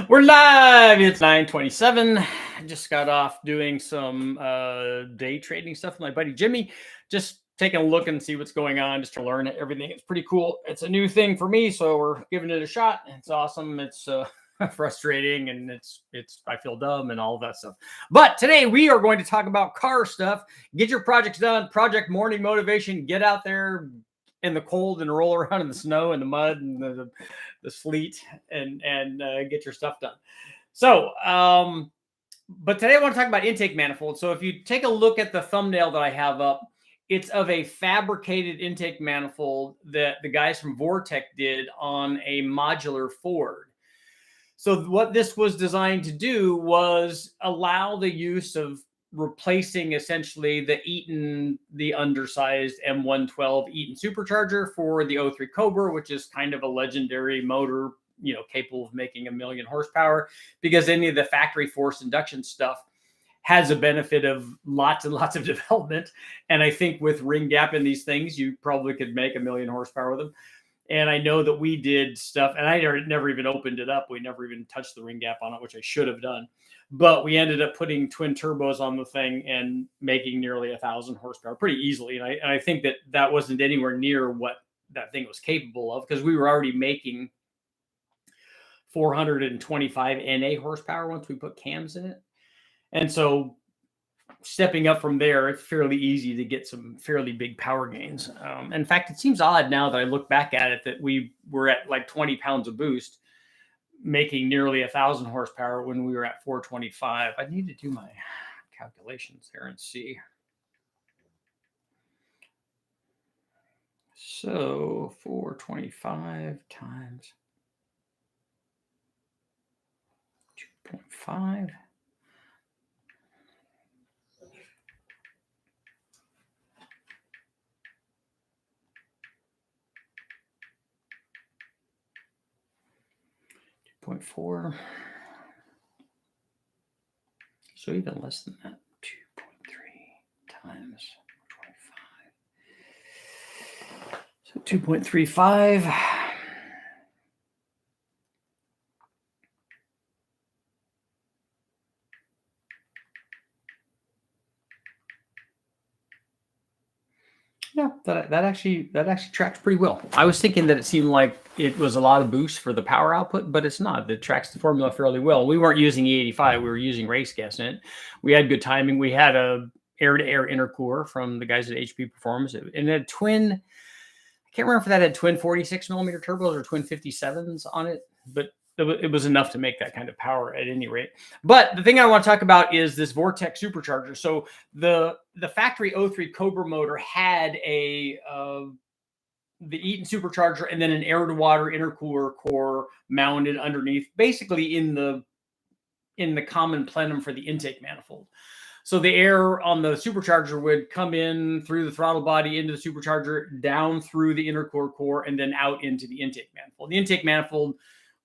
We're live. It's 9:27. I just got off doing some day trading stuff with my buddy Jimmy. Just taking a look and see what's going on, just to learn everything. It's pretty cool. It's a new thing for me, so we're giving it a shot. It's awesome. It's frustrating, and it's I feel dumb and all of that stuff. But today we are going to talk about car stuff. Get your projects done. Project morning motivation. Get out there in the cold and roll around in the snow and the mud and the sleet and get your stuff done. So, but today I want to talk about intake manifolds. So if you take a look at the thumbnail that I have up, it's of a fabricated intake manifold that the guys from Vortec did on a modular Ford. So what this was designed to do was allow the use of replacing essentially the undersized M112 Eaton supercharger for the 03 Cobra, which is kind of a legendary motor, capable of making 1,000,000 horsepower, because any of the factory forced induction stuff has a benefit of lots and lots of development. And I think with ring gap in these things, you probably could make 1,000,000 horsepower with them. And I know that we did stuff, and I never even opened it up. We never even touched the ring gap on it, which I should have done. But we ended up putting twin turbos on the thing and making nearly 1,000 horsepower pretty easily. And I think that wasn't anywhere near what that thing was capable of, because we were already making 425 NA horsepower once we put cams in it. And so stepping up from there, it's fairly easy to get some fairly big power gains. In fact, it seems odd now that I look back at it that we were at like 20 pounds of boost, making nearly 1,000 horsepower when we were at 425. I need to do my calculations there and see. So 425 times 2.5. .4. So even less than that. 2.3 times 25. So 2.35. Yeah, that actually tracks pretty well. I was thinking that it seemed like it was a lot of boost for the power output, but it's not. It tracks the formula fairly well. We weren't using E85; we were using race gas in it. We had good timing. We had a air-to-air intercooler from the guys at HP Performance, and it had twin. I can't remember if that had twin 46 millimeter turbos or twin 57s on it, but it was enough to make that kind of power at any rate. But the thing I want to talk about is this Vortec supercharger. So the factory 03 Cobra motor had the Eaton supercharger and then an air to water intercooler core mounted underneath, basically in the common plenum for the intake manifold. So the air on the supercharger would come in through the throttle body into the supercharger, down through the intercooler core, and then out into the intake manifold. The intake manifold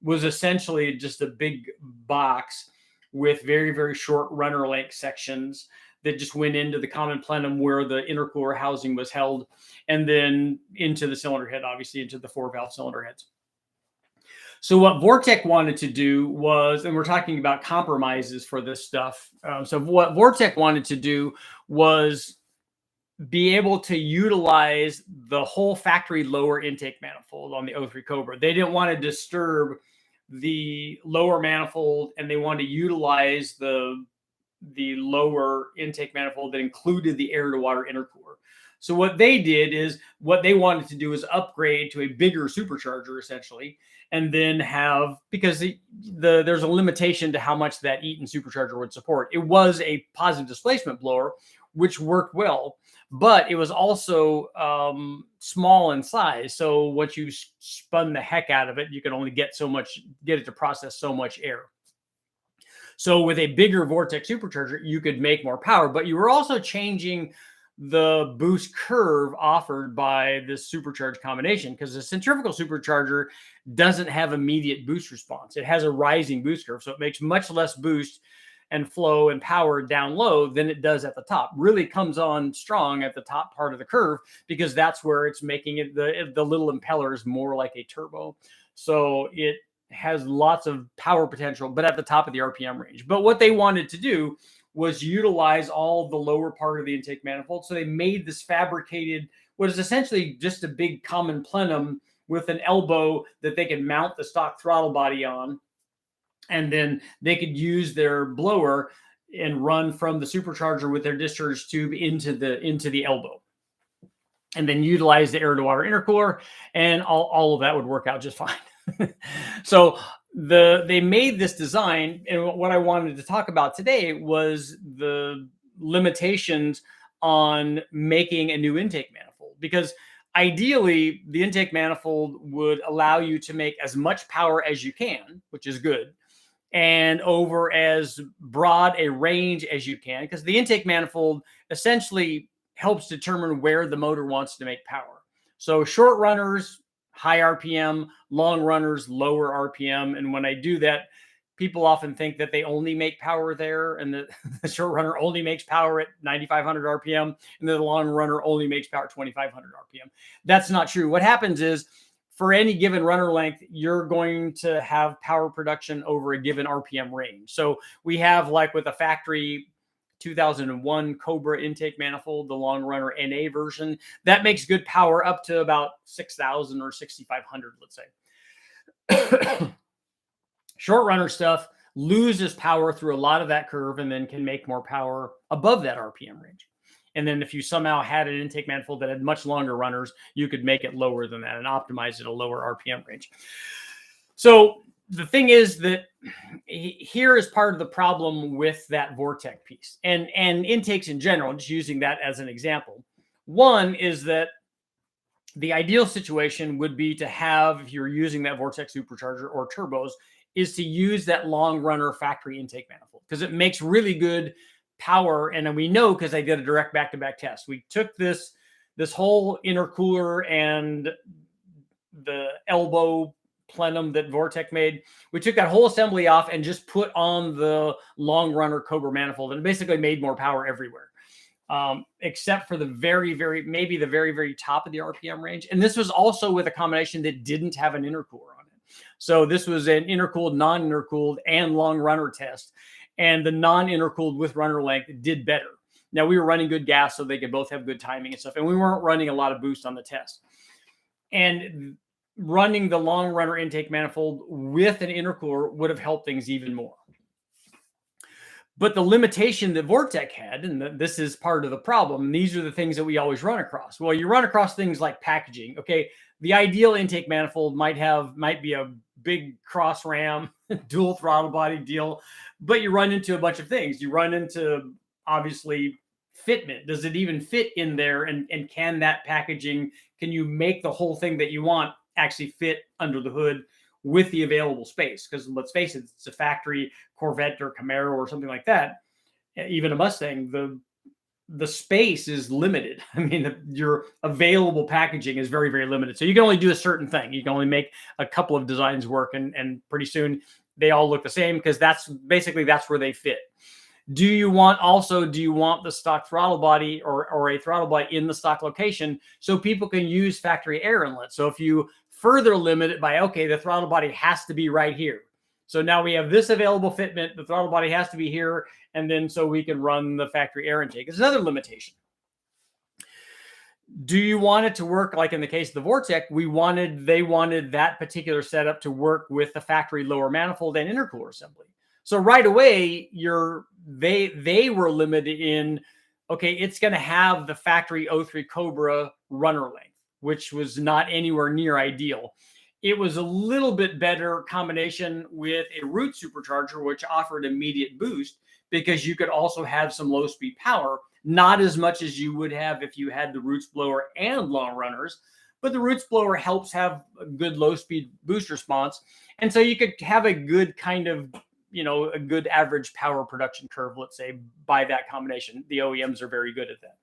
was essentially just a big box with very, very short runner length sections that just went into the common plenum where the intercooler housing was held, and then into the cylinder head, obviously into the 4-valve cylinder heads. So what Vortec wanted to do was, and we're talking about compromises for this stuff. So what Vortec wanted to do was be able to utilize the whole factory lower intake manifold on the 03 Cobra. They didn't want to disturb the lower manifold, and they wanted to utilize the lower intake manifold that included the air to water intercooler. So what they did is, what they wanted to do is upgrade to a bigger supercharger essentially, and then have, because there's a limitation to how much that Eaton supercharger would support. It was a positive displacement blower, which worked well, but it was also small in size. So once you spun the heck out of it, you can only get it to process so much air. So with a bigger Vortec supercharger, you could make more power, but you were also changing the boost curve offered by this supercharged combination, because the centrifugal supercharger doesn't have immediate boost response. It has a rising boost curve, so it makes much less boost and flow and power down low than it does at the top. Really comes on strong at the top part of the curve, because that's where it's making it, the little impeller is more like a turbo. So it has lots of power potential, but at the top of the RPM range. But what they wanted to do was utilize all the lower part of the intake manifold. So they made this fabricated, what is essentially just a big common plenum with an elbow that they can mount the stock throttle body on. And then they could use their blower and run from the supercharger with their discharge tube into the elbow, and then utilize the air to water intercooler, and all of that would work out just fine. So they made this design, and what I wanted to talk about today was the limitations on making a new intake manifold, because ideally the intake manifold would allow you to make as much power as you can, which is good, and over as broad a range as you can, because the intake manifold essentially helps determine where the motor wants to make power. So short runners, high RPM, long runners, lower RPM. And when I do that, people often think that they only make power there, and the short runner only makes power at 9,500 RPM, and the long runner only makes power at 2,500 RPM. That's not true. What happens is, for any given runner length, you're going to have power production over a given RPM range. So we have, like with a factory 2001 Cobra intake manifold, the long runner NA version, that makes good power up to about 6,000 or 6,500, let's say. Short runner stuff loses power through a lot of that curve and then can make more power above that RPM range. And then if you somehow had an intake manifold that had much longer runners, you could make it lower than that and optimize it a lower RPM range. So the thing is that here is part of the problem with that Vortec piece and intakes in general, just using that as an example. One is that the ideal situation would be to have, if you're using that Vortec supercharger or turbos, is to use that long runner factory intake manifold, because it makes really good power. And we know, because I did a direct back-to-back test. We took this whole intercooler and the elbow plenum that Vortec made. We took that whole assembly off and just put on the long runner Cobra manifold, and it basically made more power everywhere, except for maybe the very top of the RPM range. And this was also with a combination that didn't have an intercooler on it. So this was an intercooled, non-intercooled, and long runner test. And the non-intercooled with runner length did better. Now, we were running good gas, so they could both have good timing and stuff. And we weren't running a lot of boost on the test. And running the long runner intake manifold with an intercooler would have helped things even more. But the limitation that Vortec had, and this is part of the problem, and these are the things that we always run across. Well, you run across things like packaging. Okay, the ideal intake manifold might be a big cross ram, dual throttle body deal, but you run into a bunch of things. You run into, obviously, fitment. Does it even fit in there? And can that packaging, can you make the whole thing that you want actually fit under the hood with the available space? Because let's face it, it's a factory Corvette or Camaro or something like that, even a Mustang, the space is limited. I mean, your available packaging is very limited. So you can only do a certain thing. You can only make a couple of designs work, and pretty soon they all look the same, because that's where they fit. Do you want the stock throttle body or a throttle body in the stock location so people can use factory air inlet? So if you further limit it by, okay, the throttle body has to be right here. So now we have this available fitment, the throttle body has to be here, and then so we can run the factory air intake. It's another limitation. Do you want it to work like in the case of the Vortec? They wanted that particular setup to work with the factory lower manifold and intercooler assembly. So right away, they were limited in, okay, it's going to have the factory 03 Cobra runner length, which was not anywhere near ideal. It was a little bit better combination with a root supercharger, which offered immediate boost, because you could also have some low speed power, not as much as you would have if you had the roots blower and long runners, but the roots blower helps have a good low speed boost response. And so you could have a good kind of, a good average power production curve, let's say, by that combination. The OEMs are very good at that.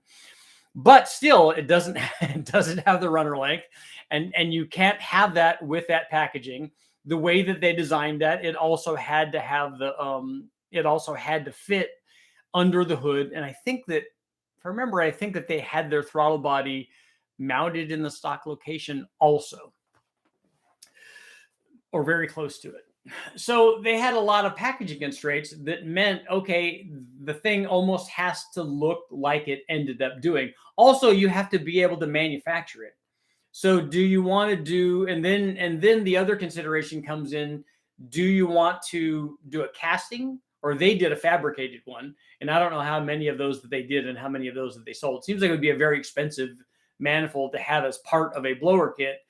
But still, it doesn't have the runner length, and you can't have that with that packaging. The way that they designed that, it also had to have it also had to fit under the hood. And I think that they had their throttle body mounted in the stock location also. or very close to it. So they had a lot of packaging constraints that meant, okay, the thing almost has to look like it ended up doing. Also, you have to be able to manufacture it. So do you want to do, and then the other consideration comes in, do you want to do a casting, or they did a fabricated one? And I don't know how many of those that they did and how many of those that they sold. It seems like it would be a very expensive manifold to have as part of a blower kit,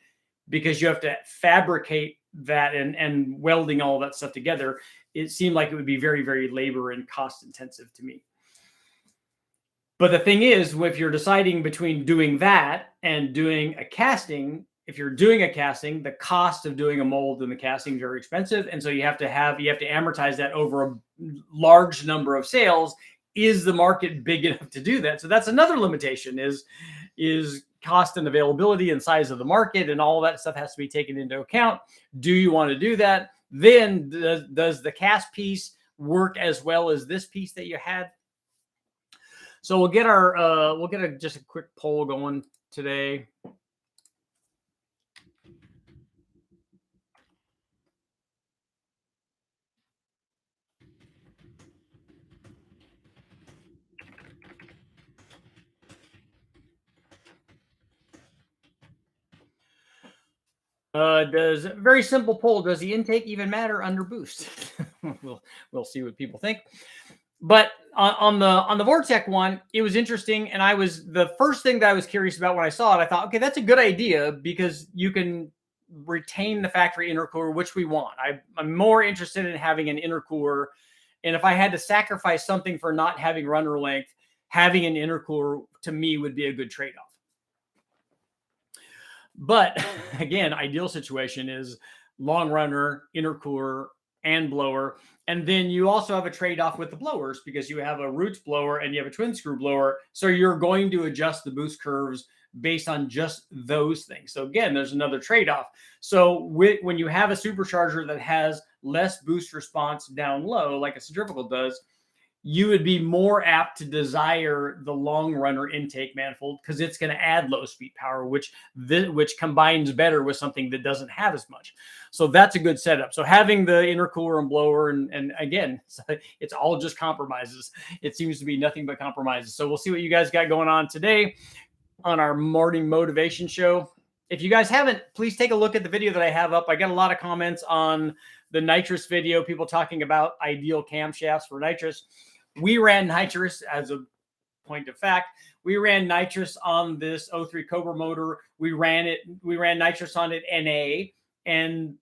because you have to fabricate that and welding all that stuff together. It seemed like it would be very, very labor and cost intensive to me. But the thing is, if you're deciding between doing that and doing a casting, if you're doing a casting, the cost of doing a mold and the casting is very expensive. And so you have to amortize that over a large number of sales. Is the market big enough to do that? So that's another limitation, is cost and availability and size of the market, and all that stuff has to be taken into account. Do you want to do that? Then does the cast piece work as well as this piece that you had? So we'll get just a quick poll going today. Does very simple poll. Does the intake even matter under boost? we'll see what people think. But on the Vortec one, it was interesting, and the first thing that I was curious about when I saw it, I thought, okay, that's a good idea because you can retain the factory intercooler, which we want. I'm more interested in having an intercooler, and if I had to sacrifice something for not having runner length, having an intercooler to me would be a good trade-off. But again, ideal situation is long runner, intercooler, and blower. And then you also have a trade-off with the blowers, because you have a roots blower and you have a twin screw blower. So you're going to adjust the boost curves based on just those things. So again, there's another trade-off. So when you have a supercharger that has less boost response down low, like a centrifugal does, you would be more apt to desire the long runner intake manifold, because it's going to add low speed power, which combines better with something that doesn't have as much. So that's a good setup. So having the intercooler and blower, and again, it's all just compromises. It seems to be nothing but compromises. So we'll see what you guys got going on today on our morning motivation show. If you guys haven't, please take a look at the video that I have up. I got a lot of comments on the Nitrous video, people talking about ideal camshafts for Nitrous. We ran Nitrous, as a point of fact. We ran Nitrous on this 03 Cobra motor. We ran Nitrous on it NA, and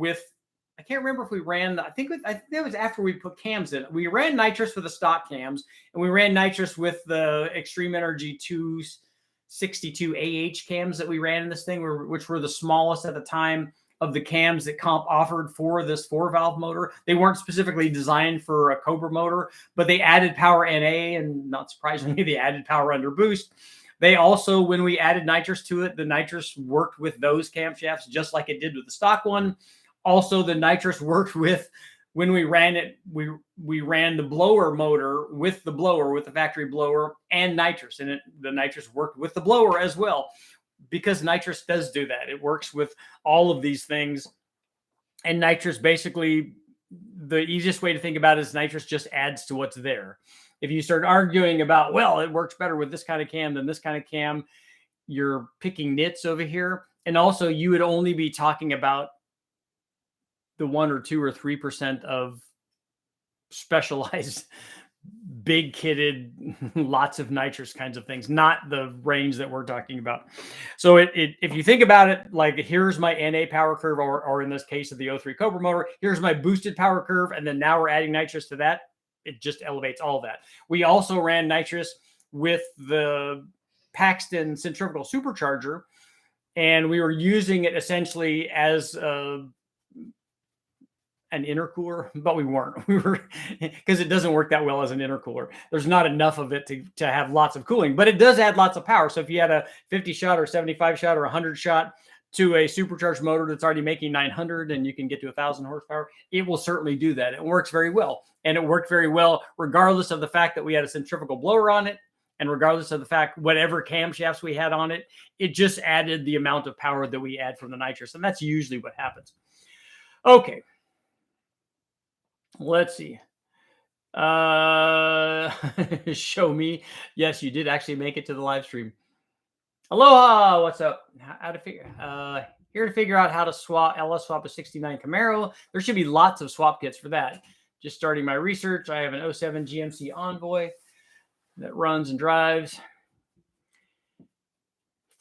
I can't remember if we ran, I think that was after we put cams in. We ran Nitrous with the stock cams, and we ran Nitrous with the Extreme Energy 262 AH cams that we ran in this thing, which were the smallest at the time of the cams that Comp offered for this 4-valve motor. They weren't specifically designed for a Cobra motor, but they added power NA, and not surprisingly, they added power under boost. They also, when we added Nitrous to it, the Nitrous worked with those camshafts just like it did with the stock one. Also, the Nitrous worked with, when we ran it, we ran the blower motor with the factory blower and Nitrous, and the Nitrous worked with the blower as well, because Nitrous does do that. It works with all of these things. And Nitrous, basically, the easiest way to think about it is Nitrous just adds to what's there. If you start arguing about, well, it works better with this kind of cam than this kind of cam, you're picking nits over here. And also, you would only be talking about the 1 or 2 or 3% of specialized, big kitted, lots of Nitrous kinds of things, not the range that we're talking about. So if you think about it, like, here's my NA power curve, or in this case of the 03 Cobra motor, here's my boosted power curve, and then now we're adding Nitrous to that. It just elevates all that. We also ran Nitrous with the Paxton centrifugal supercharger, and we were using it essentially as an intercooler, but we weren't. We were, because it doesn't work that well as an intercooler. There's not enough of it to have lots of cooling, but it does add lots of power. So if you had a 50 shot or 75 shot or 100 shot to a supercharged motor that's already making 900 and you can get to 1,000 horsepower, it will certainly do that. It works very well. And it worked very well regardless of the fact that we had a centrifugal blower on it, and regardless of the fact whatever camshafts we had on it, it just added the amount of power that we add from the Nitrous. And that's usually what happens. Okay, let's see. Uh, show me. Yes, you did actually make it to the live stream. Aloha, what's up? How to figure? Here to figure out how to swap a '69 Camaro. There should be lots of swap kits for that. Just starting my research. I have an '07 GMC Envoy that runs and drives.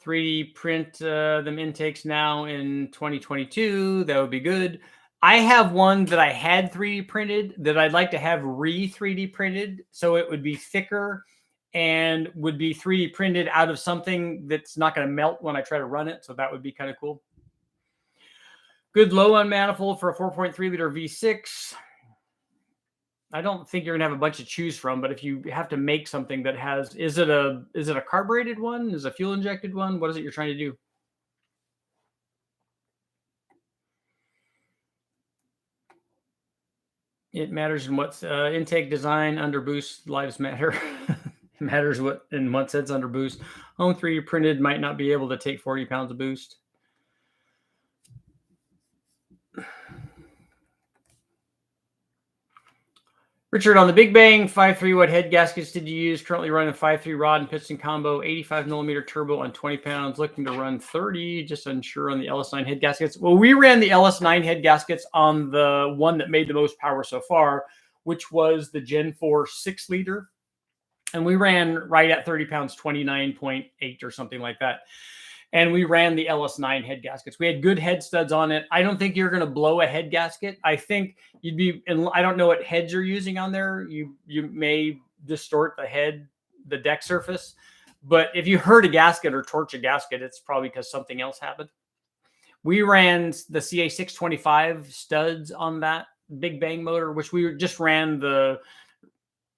3D print them intakes now in 2022. That would be good. I have one that I had 3D printed that I'd like to have 3D printed, so it would be thicker and would be 3D printed out of something that's not going to melt when I try to run it. So that would be kind of cool. Good low on manifold for a 4.3 liter V6. I don't think you're gonna have a bunch to choose from, but if you have to make something that has, is it a carbureted one? Is it a fuel injected one? What is it you're trying to do? It matters in what intake design under boost lives matter. It matters what in what sense under boost. Home 3D printed might not be able to take 40 pounds of boost. Richard, on the Big Bang 5.3, what head gaskets did you use? Currently running 5.3 rod and piston combo, 85 millimeter turbo on 20 pounds, looking to run 30, just unsure on the LS9 head gaskets. Well, we ran the LS9 head gaskets on the one that made the most power so far, which was the Gen 4 6 liter. And we ran right at 30 pounds, 29.8 or something like that. And we ran the LS9 head gaskets. We had good head studs on it. I don't think you're going to blow a head gasket. I think you'd be, and I don't know what heads you're using on there. You may distort the deck surface. But if you hurt a gasket or torch a gasket, it's probably because something else happened. We ran the CA625 studs on that Big Bang motor, which we just ran the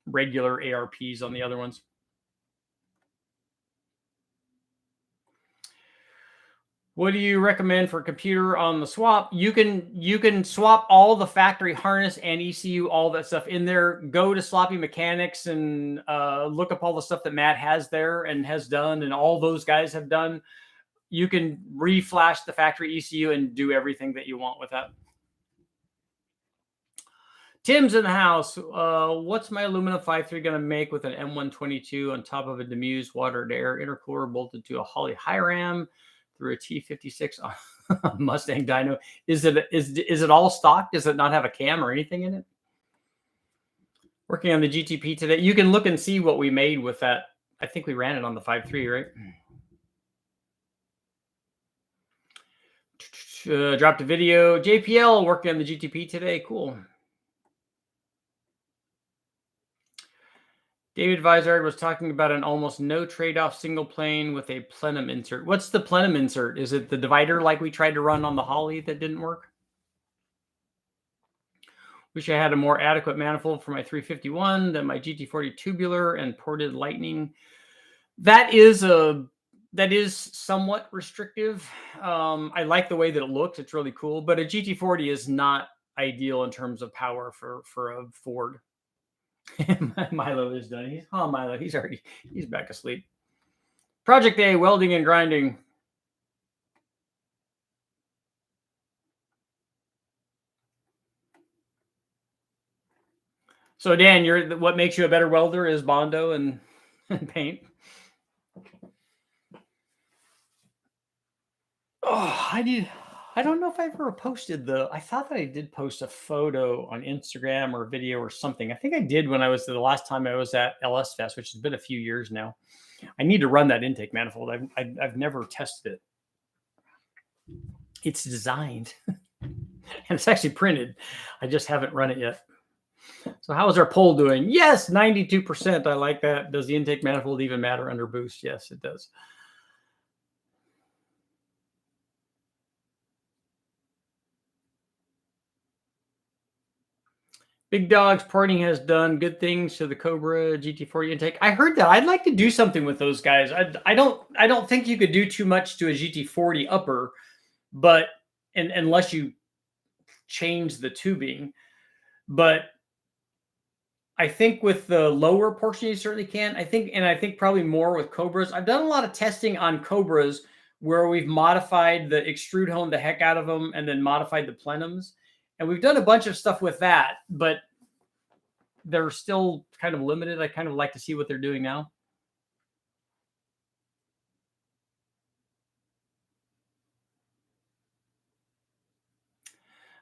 regular ARPs on the other ones. What do you recommend for a computer on the swap? You can swap all the factory harness and ECU, all that stuff in there. Go to Sloppy Mechanics and look up all the stuff that Matt has there and has done, and all those guys have done. You can reflash the factory ECU and do everything that you want with that. Tim's in the house. What's my aluminum 5.3 going to make with an M122 on top of a Demuse water to air intercooler bolted to a Holley high ram through a T56 Mustang dyno? Is it all stock? Does it not have a cam or anything in it? Working on the GTP today. You can look and see what we made with that. I think we ran it on the 5.3, right? Dropped a video. JPL working on the GTP today. Cool. David Vizard was talking about an almost no trade-off single plane with a plenum insert. What's the plenum insert? Is it the divider like we tried to run on the Holley that didn't work? Wish I had a more adequate manifold for my 351 than my GT40 tubular and ported lightning. That is somewhat restrictive. I like the way that it looks. It's really cool, but a GT40 is not ideal in terms of power for a Ford. Milo is done. Milo, he's back asleep. Project A, welding and grinding. So Dan, what makes you a better welder is Bondo and paint. Oh, I don't know if I ever posted I thought that I did post a photo on Instagram or video or something. I think I did when the last time I was at LS Fest, which has been a few years now. I need to run that intake manifold. I've never tested it. It's designed and it's actually printed. I just haven't run it yet. So how is our poll doing? Yes, 92%. I like that. Does the intake manifold even matter under boost? Yes, it does. Big Dog's porting has done good things to the Cobra GT40 intake. I heard that. I'd like to do something with those guys. I don't think you could do too much to a GT40 upper, but unless you change the tubing. But I think with the lower portion you certainly can. I think probably more with Cobras. I've done a lot of testing on Cobras where we've modified the extrude hone the heck out of them and then modified the plenums. And we've done a bunch of stuff with that, but they're still kind of limited. I kind of like to see what they're doing now.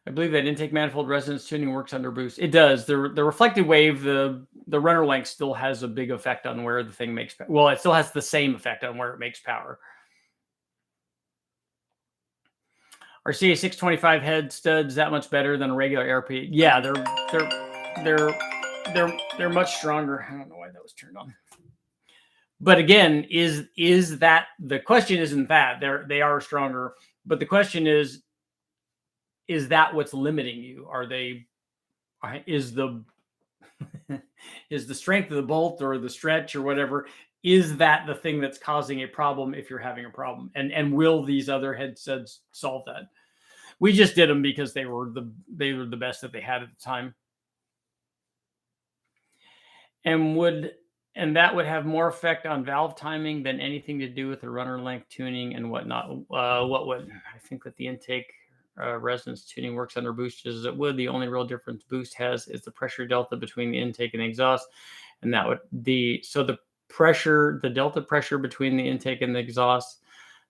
I believe that intake manifold resonance tuning works under boost. It does. The reflected wave, the runner length still has a big effect on where the thing makes. Well, it still has the same effect on where it makes power. Are CA625 head studs that much better than a regular RP? Yeah, they're much stronger. I don't know why that was turned on. But again, is that the question? Isn't that they are stronger? But the question is that what's limiting you? Is the strength of the bolt or the stretch or whatever, is that the thing that's causing a problem if you're having a problem? And will these other head studs solve that? We just did them because they were the best that they had at the time. And that would have more effect on valve timing than anything to do with the runner length tuning and whatnot. What would? I think that the intake resonance tuning works under boost as it would. The only real difference boost has is the pressure delta between the intake and the exhaust, and that would the delta pressure between the intake and the exhaust,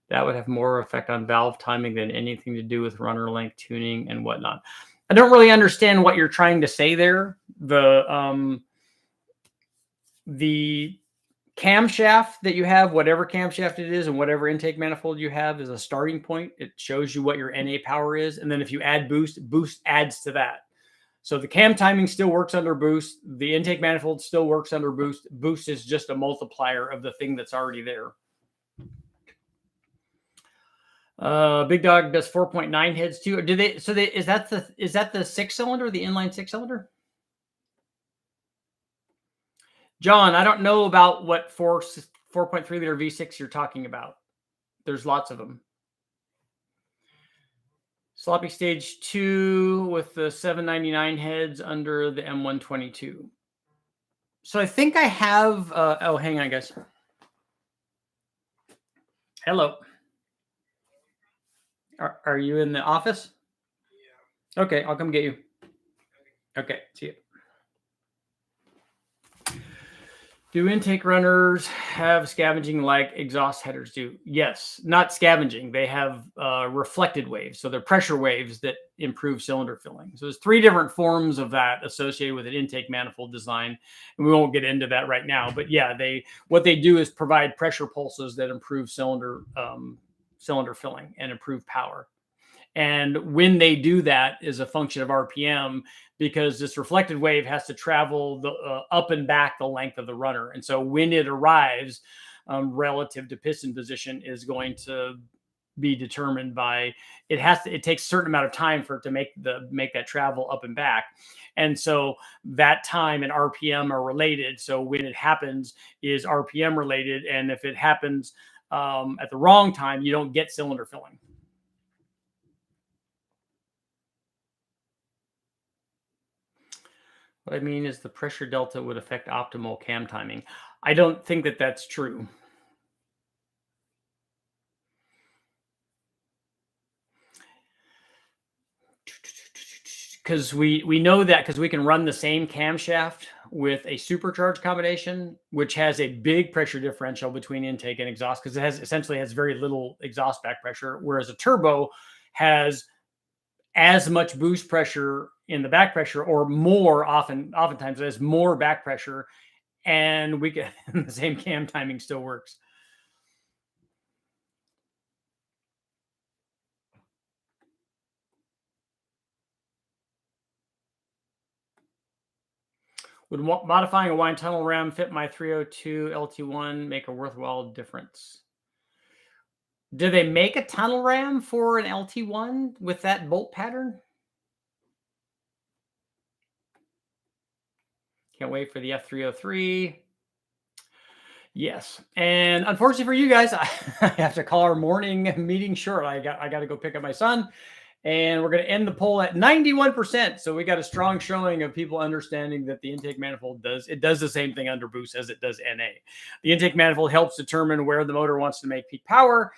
that would have more effect on valve timing than anything to do with runner length tuning and whatnot. I don't really understand what you're trying to say there. The camshaft that you have, whatever camshaft it is and whatever intake manifold you have, is a starting point. It shows you what your NA power is. And then if you add boost adds to that. So the cam timing still works under boost. The intake manifold still works under boost. Boost is just a multiplier of the thing that's already there. Big Dog does 4.9 heads too. Or is that the 6-cylinder, the inline 6-cylinder? John, I don't know about what 4.3 liter V6 you're talking about. There's lots of them. Sloppy stage 2 with the 799 heads under the M122. So I think I have, oh, hang on, guys. Hello. Are you in the office? Yeah. Okay, I'll come get you. Okay, see you. Do intake runners have scavenging like exhaust headers do? Yes, not scavenging. They have reflected waves. So they're pressure waves that improve cylinder filling. So there's 3 different forms of that associated with an intake manifold design. And we won't get into that right now. But yeah, what they do is provide pressure pulses that improve cylinder filling and improve power. And when they do that is a function of RPM, because this reflected wave has to travel the up and back the length of the runner. And so when it arrives, relative to piston position is going to be determined by, it takes a certain amount of time for it to make that travel up and back. And so that time and RPM are related. So when it happens is RPM related. And if it happens at the wrong time, you don't get cylinder filling. What I mean is the pressure delta would affect optimal cam timing. I don't think that that's true. Because we know that because we can run the same camshaft with a supercharged combination, which has a big pressure differential between intake and exhaust, because it essentially has very little exhaust back pressure, whereas a turbo has as much boost pressure in the back pressure or more. Oftentimes there's more back pressure, and we can the same cam timing still works. Would modifying a wind tunnel ram fit my 302 LT1 make a worthwhile difference? Do they make a tunnel ram for an LT1 with that bolt pattern? Can't wait for the F303. Yes. And unfortunately for you guys, I have to call our morning meeting short. I got to go pick up my son. And we're going to end the poll at 91%. So we got a strong showing of people understanding that the intake manifold does the same thing under boost as it does NA. The intake manifold helps determine where the motor wants to make peak power.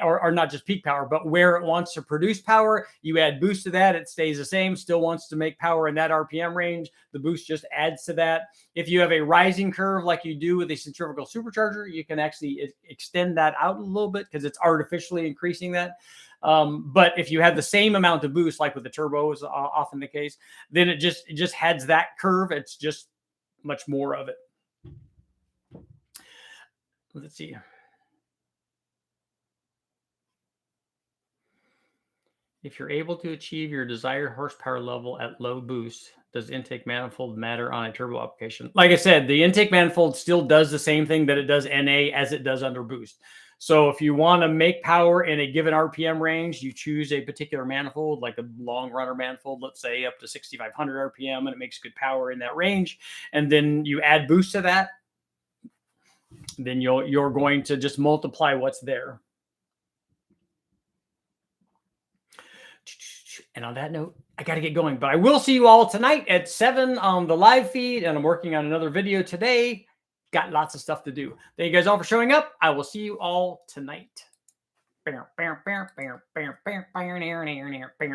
or not just peak power, but where it wants to produce power. You add boost to that, it stays the same, still wants to make power in that RPM range. The boost just adds to that. If you have a rising curve like you do with a centrifugal supercharger, you can actually extend that out a little bit because it's artificially increasing that. But if you have the same amount of boost, like with the turbo is often the case, then it just heads that curve. It's just much more of it. Let's see. If you're able to achieve your desired horsepower level at low boost, does intake manifold matter on a turbo application? Like I said, the intake manifold still does the same thing that it does NA as it does under boost. So if you want to make power in a given RPM range, you choose a particular manifold, like a long runner manifold, let's say up to 6,500 RPM, and it makes good power in that range. And then you add boost to that, then you're going to just multiply what's there. And on that note, I got to get going, but I will see you all tonight at 7 on the live feed. And I'm working on another video today. Got lots of stuff to do. Thank you guys all for showing up. I will see you all tonight.